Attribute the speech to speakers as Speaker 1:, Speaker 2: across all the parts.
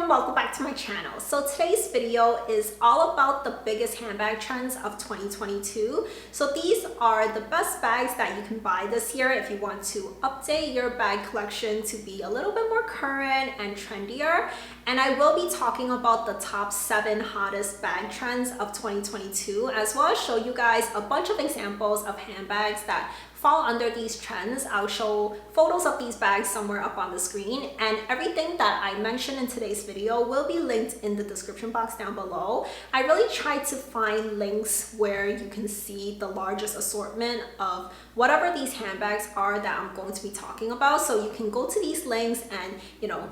Speaker 1: everyone, welcome back to my channel. So today's video is all about the biggest handbag trends of 2022. So these are the best bags that you can buy this year if you want to update your bag collection to be a little bit more current and trendier. And I will be talking about the top 7 hottest bag trends of 2022, as well as show you guys a bunch of examples of handbags that fall under these trends. I'll show photos of these bags somewhere up on the screen, and everything that I mentioned in today's video will be linked in the description box down below. I really tried to find links where you can see the largest assortment of whatever these handbags are that I'm going to be talking about, so you can go to these links and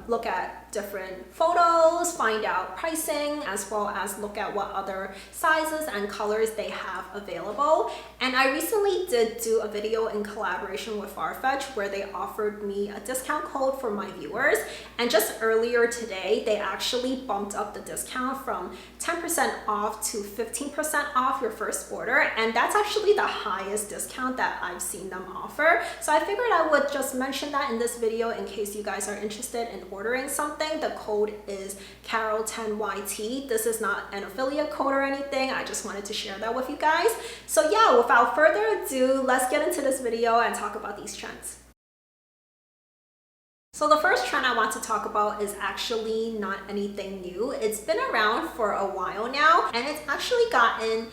Speaker 1: look at different photos, find out pricing, as well as look at what other sizes and colors they have available. And I recently did do a video in collaboration with FARFETCH where they offered me a discount code for my viewers, and just earlier today they actually bumped up the discount from 10% off to 15% off your first order, and that's actually the highest discount that I've seen them offer. So I figured I would just mention that in this video in case you guys are interested in ordering something. The code is Carol10YT. This is not an affiliate code or anything. I just wanted to share that with you guys. So yeah, without further ado, let's get into this video and talk about these trends. So the first trend I want to talk about is actually not anything new. It's been around for a while now, and it's actually gotten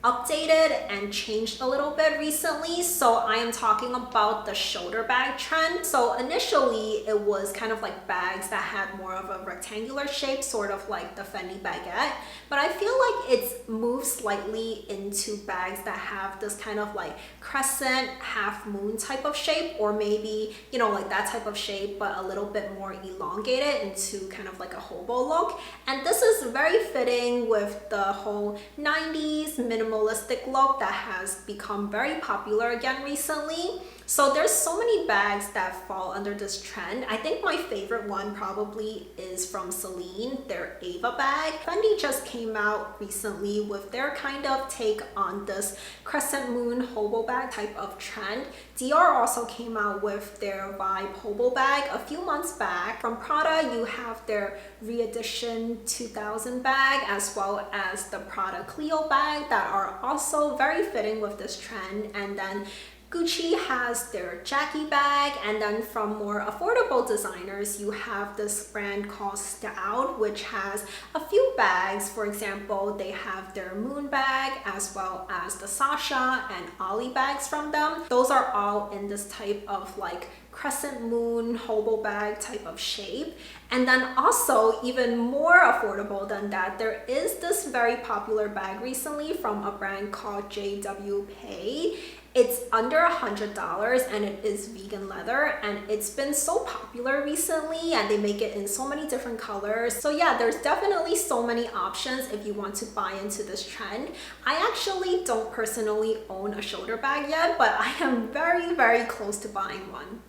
Speaker 1: updated and changed a little bit recently. So I am talking about the shoulder bag trend. So initially it was kind of like bags that had more of a rectangular shape, sort of like the Fendi baguette, but I feel like it's moved slightly into bags that have this kind of like crescent, half moon type of shape, or maybe like that type of shape but a little bit more elongated into kind of like a hobo look. And this is very fitting with the whole 90s minimalistic look that has become very popular again recently. So there's so many bags that fall under this trend. I think my favorite one probably is from Celine, their Ava bag. Fendi just came out recently with their kind of take on this crescent moon hobo bag type of trend. Dior also came out with their Vibe hobo bag a few months back. From Prada, you have their re-edition 2000 bag, as well as the Prada Clio bag that are also very fitting with this trend. And then Gucci has their Jackie bag, and then from more affordable designers, you have this brand called Scout, which has a few bags. For example, they have their Moon bag, as well as the Sasha and Ollie bags from them. Those are all in this type of like crescent moon hobo bag type of shape. And then also, even more affordable than that, there is this very popular bag recently from a brand called JW Pay. It's under $100 and it is vegan leather, and it's been so popular recently, and they make it in so many different colors. So yeah, there's definitely so many options if you want to buy into this trend. I actually don't personally own a shoulder bag yet, but I am very close to buying one.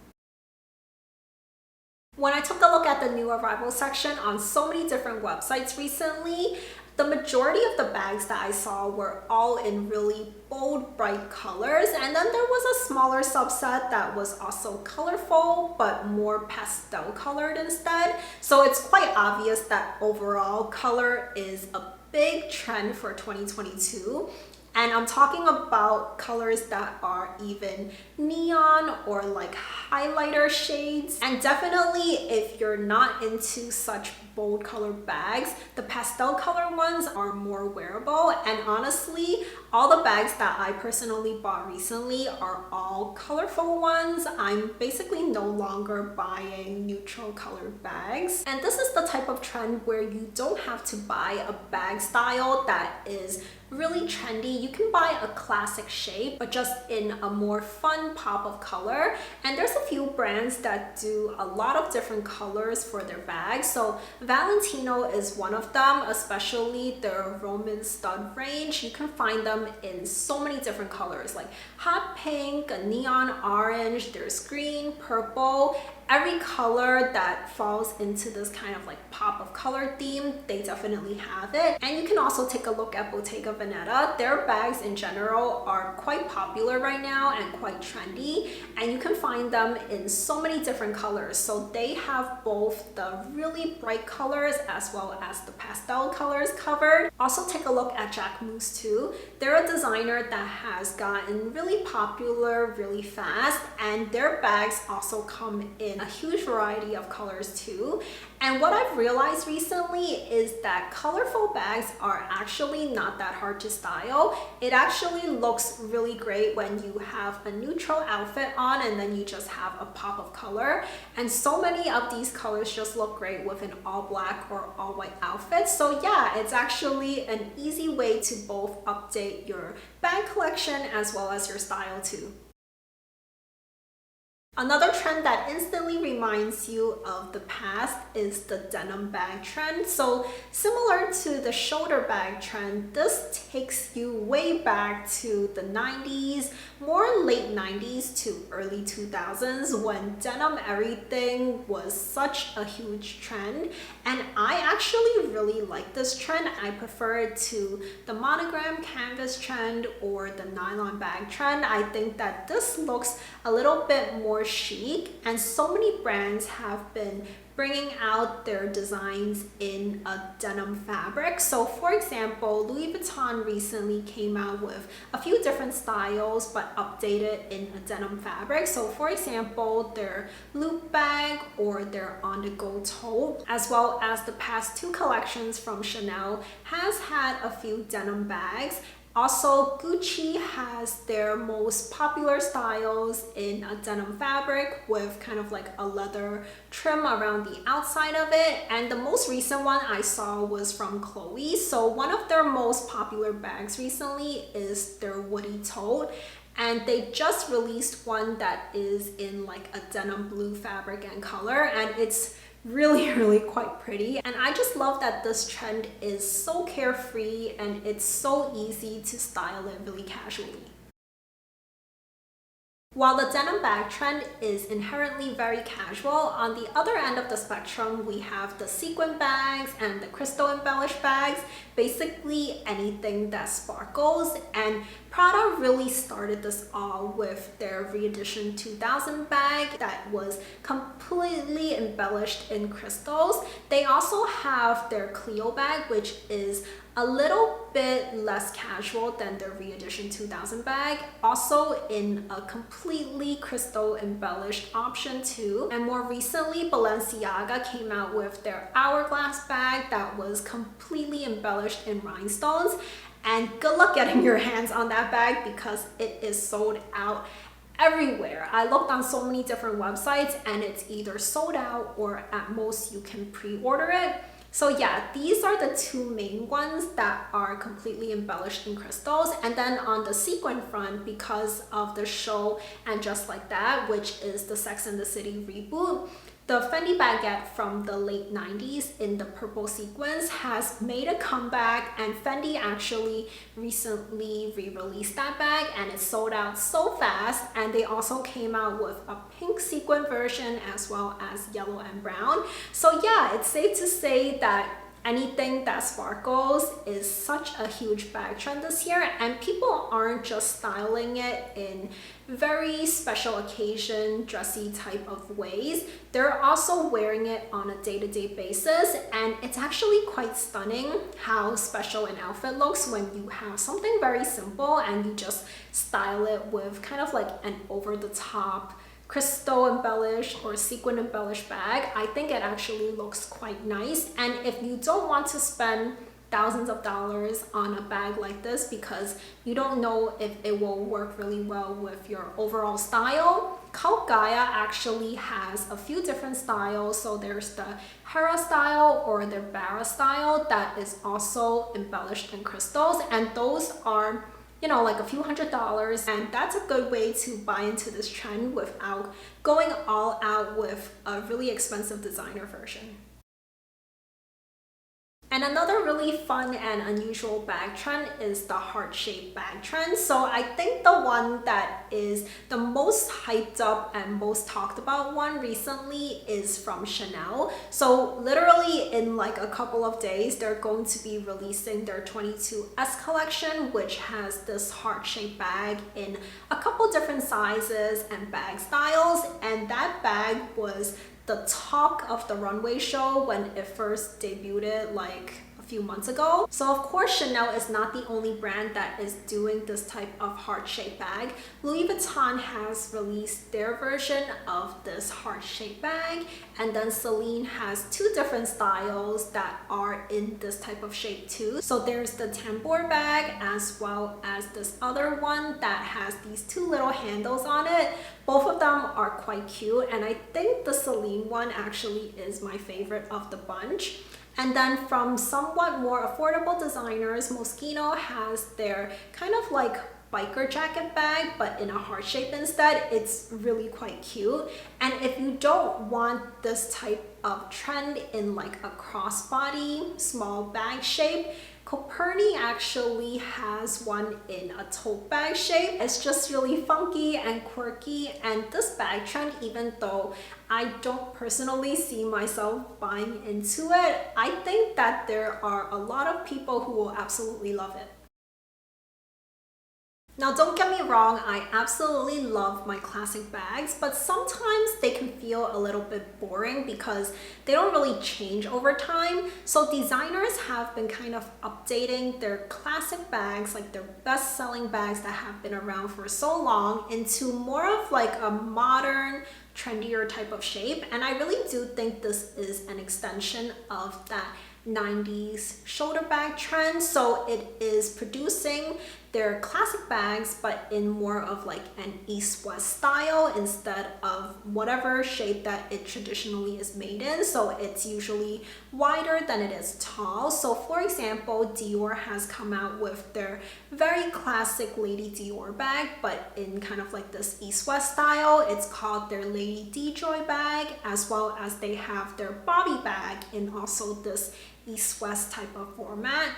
Speaker 1: When I took a look at the new arrival section on so many different websites recently, the majority of the bags that I saw were all in really bold, bright colors, and then there was a smaller subset that was also colorful but more pastel colored instead. So it's quite obvious that overall color is a big trend for 2022. And I'm talking about colors that are even neon or like highlighter shades. And definitely if you're not into such bold color bags, the pastel color ones are more wearable. And honestly, all the bags that I personally bought recently are all colorful ones. I'm basically no longer buying neutral colored bags. And this is the type of trend where you don't have to buy a bag style that is really trendy. You can buy a classic shape, but just in a more fun pop of color. And there's a few brands that do a lot of different colors for their bags. So Valentino is one of them, especially their Roman stud range. You can find them in so many different colors, like hot pink, a neon orange, there's green, purple, every color that falls into this kind of like pop of color theme, they definitely have it. And you can also take a look at Bottega Veneta. Their bags in general are quite popular right now and quite trendy, and you can find them in so many different colors. So they have both the really bright colors as well as the pastel colors covered. Also take a look at Jacquemus too. They're a designer that has gotten really popular really fast, and their bags also come in a huge variety of colors too. And what I've realized recently is that colorful bags are actually not that hard to style. It actually looks really great when you have a neutral outfit on and then you just have a pop of color. And so many of these colors just look great with an all black or all white outfit. So yeah, it's actually an easy way to both update your bag collection as well as your style too. Another trend that instantly reminds you of the past is the denim bag trend. So similar to the shoulder bag trend, this takes you way back to the 90s, more late 90s to early 2000s, when denim everything was such a huge trend. And I actually really like this trend. I prefer it to the monogram canvas trend or the nylon bag trend. I think that this looks a little bit more chic, and so many brands have been bringing out their designs in a denim fabric. So for example, Louis Vuitton recently came out with a few different styles but updated in a denim fabric. So for example, their loop bag or their on-the-go tote, as well as the past two collections from Chanel, has had a few denim bags. Also, Gucci has their most popular styles in a denim fabric with kind of like a leather trim around the outside of it. And the most recent one I saw was from Chloe. So one of their most popular bags recently is their Woody tote. And they just released one that is in like a denim blue fabric and color, and it's really quite pretty. And I just love that this trend is so carefree and it's so easy to style it really casually. While the denim bag trend is inherently very casual, on the other end of the spectrum, we have the sequin bags and the crystal embellished bags, basically anything that sparkles. And Prada really started this all with their re-edition 2000 bag that was completely embellished in crystals. They also have their Clio bag, which is a little bit less casual than the re-edition 2000 bag, also in a completely crystal embellished option too. And more recently, Balenciaga came out with their hourglass bag that was completely embellished in rhinestones. And good luck getting your hands on that bag because it is sold out everywhere. I looked on so many different websites and it's either sold out or at most you can pre-order it. So yeah, these are the two main ones that are completely embellished in crystals. And then on the sequin front, because of the show And Just Like That, which is the Sex and the City reboot, the Fendi baguette from the late 90s in the purple sequins has made a comeback, and Fendi actually recently re-released that bag and it sold out so fast. And they also came out with a pink sequin version as well as yellow and brown. So yeah, it's safe to say that anything that sparkles is such a huge bag trend this year, and people aren't just styling it in very special occasion, dressy type of ways. They're also wearing it on a day-to-day basis, and it's actually quite stunning how special an outfit looks when you have something very simple and you just style it with kind of like an over-the-top crystal embellished or sequin embellished bag. I think it actually looks quite nice. And if you don't want to spend thousands of dollars on a bag like this because you don't know if it will work really well with your overall style, Cult Gaia actually has a few different styles. So there's the Hera style or the Barra style that is also embellished in crystals, and those are, you know, like a few $100s, and that's a good way to buy into this trend without going all out with a really expensive designer version. And another really fun and unusual bag trend is the heart-shaped bag trend. So I think the one that is the most hyped up and most talked about one recently is from Chanel. So literally in like a couple of days, they're going to be releasing their 22S collection, which has this heart-shaped bag in a couple different sizes and bag styles. And that bag was the talk of the runway show when it first debuted like a few months ago. So of course Chanel is not the only brand that is doing this type of heart-shaped bag. Louis Vuitton has released their version of this heart-shaped bag, and then Celine has two different styles that are in this type of shape too. So there's the tambour bag as well as this other one that has these two little handles on it. Both of them are quite cute, and I think the Celine one actually is my favorite of the bunch. And then from somewhat more affordable designers, Moschino has their kind of like biker jacket bag, but in a heart shape instead. It's really quite cute. And if you don't want this type of trend in like a crossbody small bag shape, Coperni actually has one in a tote bag shape. It's just really funky and quirky, and this bag trend, even though I don't personally see myself buying into it, I think that there are a lot of people who will absolutely love it. Now don't get me wrong, I absolutely love my classic bags, but sometimes they can feel a little bit boring because they don't really change over time. So designers have been kind of updating their classic bags, like their best-selling bags that have been around for so long, into more of like a modern, trendier type of shape. And I really do think this is an extension of that 90s shoulder bag trend. So it is producing their classic bags but in more of like an east-west style instead of whatever shape that it traditionally is made in. So it's usually wider than it is tall. So for example, Dior has come out with their very classic Lady Dior bag but in kind of like this east-west style. It's called their Lady DJoy bag, as well as they have their Bobby bag in also this east-west type of format.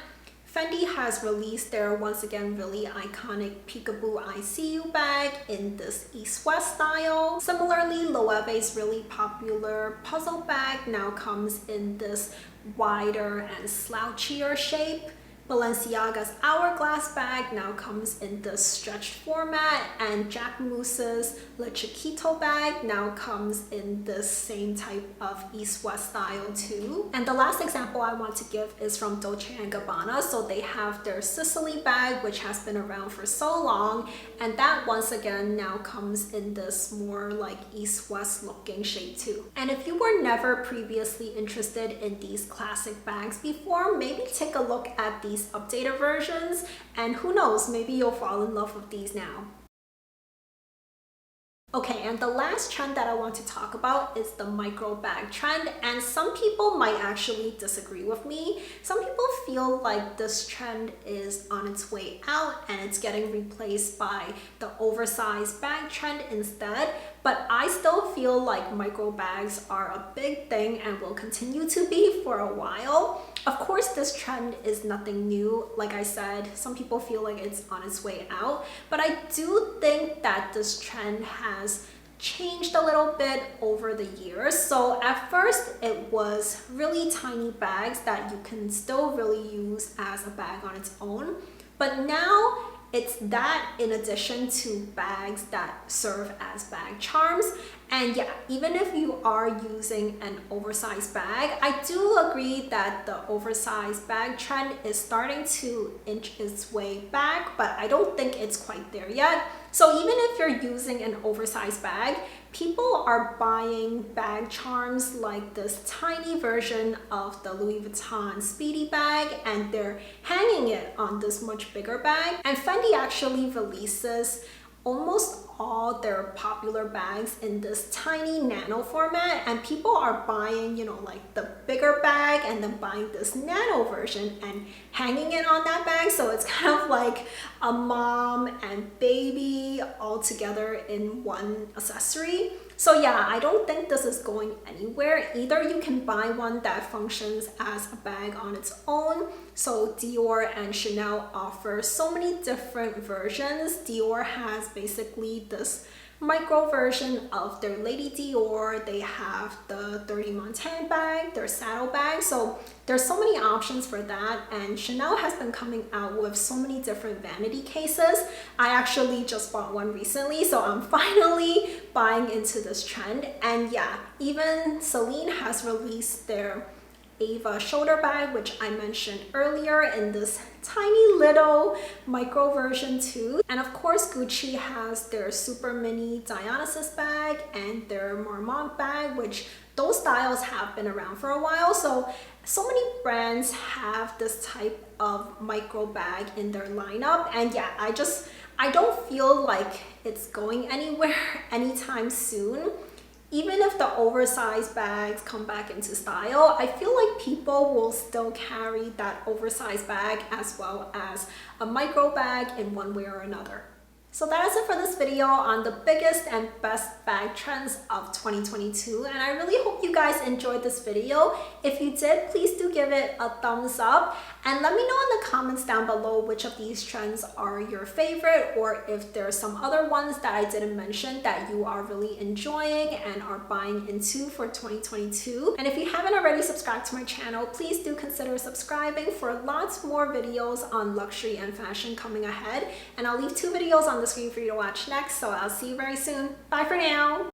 Speaker 1: Fendi has released their, once again, really iconic Peekaboo I See You bag in this east-west style. Similarly, Loewe's really popular puzzle bag now comes in this wider and slouchier shape. Balenciaga's Hourglass bag now comes in this stretched format, and Jacquemus's Le Chiquito bag now comes in this same type of east-west style too. And the last example I want to give is from Dolce & Gabbana. So they have their Sicily bag, which has been around for so long, and that once again now comes in this more like east-west looking shape too. And if you were never previously interested in these classic bags before, maybe take a look at these updated versions, and who knows, maybe you'll fall in love with these now. Okay, and the last trend that I want to talk about is the micro bag trend, and some people might actually disagree with me. Some people feel like this trend is on its way out and it's getting replaced by the oversized bag trend instead, but I still feel like micro bags are a big thing and will continue to be for a while. Of course, this trend is nothing new. Like I said, some people feel like it's on its way out, but I do think that this trend has changed a little bit over the years. So at first it was really tiny bags that you can still really use as a bag on its own, but now it's that in addition to bags that serve as bag charms. And yeah, even if you are using an oversized bag, I do agree that the oversized bag trend is starting to inch its way back, but I don't think it's quite there yet. So even if you're using an oversized bag, people are buying bag charms like this tiny version of the Louis Vuitton Speedy bag, and they're hanging it on this much bigger bag. And Fendi actually releases almost all their popular bags in this tiny nano format, and people are buying, you know, like the bigger bag and then buying this nano version and hanging it on that bag. So it's kind of like a mom and baby all together in one accessory. So yeah, I don't think this is going anywhere. Either you can buy one that functions as a bag on its own. So Dior and Chanel offer so many different versions. Dior has basically this micro version of their Lady Dior. They have the 30-month handbag, their saddlebag. So there's so many options for that, and Chanel has been coming out with so many different vanity cases. I actually just bought one recently, so I'm finally buying into this trend. And yeah, even Celine has released their Ava shoulder bag, which I mentioned earlier, in this tiny little micro version too. And of course, Gucci has their super mini Dionysus bag and their Marmont bag, which those styles have been around for a while. So many brands have this type of micro bag in their lineup. And yeah, I don't feel like it's going anywhere anytime soon. Even if the oversized bags come back into style, I feel like people will still carry that oversized bag as well as a micro bag in one way or another. So that is it for this video on the biggest and best bag trends of 2022, and I really hope you guys enjoyed this video. If you did, please do give it a thumbs up and let me know in the comments down below which of these trends are your favorite, or if there's some other ones that I didn't mention that you are really enjoying and are buying into for 2022. And if you haven't already subscribed to my channel, please do consider subscribing for lots more videos on luxury and fashion coming ahead. And I'll leave 2 videos on the screen for you to watch next, so I'll see you very soon. Bye for now.